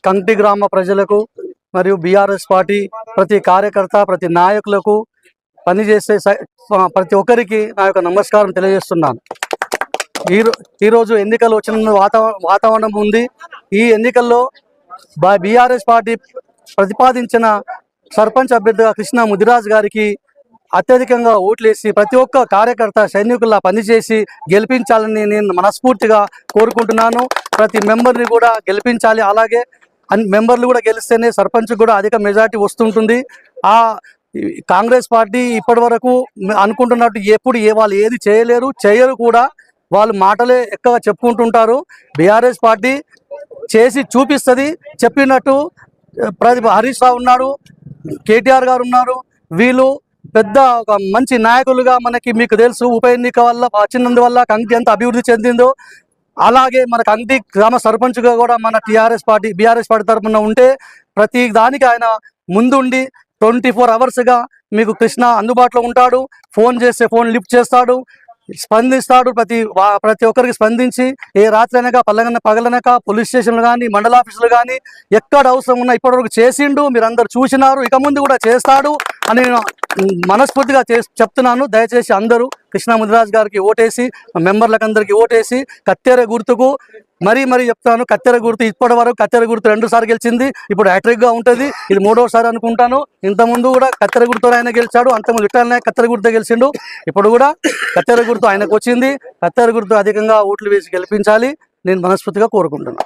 కంటి గ్రామ ప్రజలకు మరియు బీఆర్ఎస్ పార్టీ ప్రతి కార్యకర్త ప్రతి నాయకులకు పనిచేసే ప్రతి ఒక్కరికి నా యొక్క నమస్కారం తెలియజేస్తున్నాను. ఈరోజు ఎన్నికలు వచ్చిన వాతావరణం ఉంది. ఈ ఎన్నికల్లో బీఆర్ఎస్ పార్టీ ప్రతిపాదించిన సర్పంచ్ అభ్యర్థిగా కృష్ణ ముదిరాజ్ గారికి అత్యధికంగా ఓట్లేసి ప్రతి ఒక్క కార్యకర్త సైనికుల్లా పనిచేసి గెలిపించాలని నేను మనస్ఫూర్తిగా కోరుకుంటున్నాను. ప్రతి మెంబర్ని కూడా గెలిపించాలి. అలాగే మెంబర్లు కూడా గెలిస్తేనే సర్పంచ్ కూడా అధిక మెజార్టీ వస్తుంటుంది. కాంగ్రెస్ పార్టీ ఇప్పటి వరకు అనుకుంటున్నట్టు వాళ్ళు ఏది చేయరు కూడా. వాళ్ళు మాటలే ఎక్కువగా చెప్పుకుంటుంటారు. బీఆర్ఎస్ పార్టీ చేసి చూపిస్తుంది. చెప్పినట్టు హరీష్ రావు ఉన్నాడు, కేటీఆర్ గారు ఉన్నారు. వీళ్ళు పెద్ద ఒక మంచి నాయకులుగా మీకు తెలుసు. ఉప ఎన్నిక వల్ల వచ్చినందువల్ల కంకి ఎంత అభివృద్ధి చెందిందో అలాగే మన కంకి గ్రామ సర్పంచ్గా కూడా మన బీఆర్ఎస్ పార్టీ తరఫున ఉంటే ప్రతి దానికి ఆయన ముందుండి 24 అవర్స్గా మీకు కృష్ణ అందుబాటులో ఉంటాడు. ఫోన్ చేస్తే ఫోన్ లిఫ్ట్ చేస్తాడు, స్పందిస్తాడు. ప్రతి ఒక్కరికి స్పందించి ఏ రాత్రి అనక పగలనక పోలీస్ స్టేషన్లు కానీ మండల ఆఫీసులు కానీ ఎక్కడ అవసరం ఉన్నా ఇప్పటివరకు చేసిండు. మీరందరూ చూసినారు, ఇక ముందు కూడా చేస్తాడు అని నేను మనస్ఫూర్తిగా చెప్తున్నాను. దయచేసి అందరూ కృష్ణ ముదిరాజ్ గారికి ఓటేసి మెంబర్లకు అందరికీ ఓటేసి కత్తెర గుర్తుకు మరీ చెప్తాను. కత్తెర గుర్తు ఇప్పటి వరకు కత్తెర గుర్తు 2 సార్లు గెలిచింది. ఇప్పుడు హ్యాట్రిక్గా ఉంటుంది. ఇది 3వసారి అనుకుంటాను. ఇంతకుముందు కూడా కత్తెర గుర్తుతో ఆయన గెలిచాడు. అంతకుముందు విఠల్ కత్తెర గుర్తు గెలిచిండు. ఇప్పుడు కూడా కత్తెర గుర్తు ఆయనకు వచ్చింది. కత్తెర గుర్తు అధికంగా ఓట్లు వేసి గెలిపించాలి నేను మనస్ఫూర్తిగా కోరుకుంటున్నాను.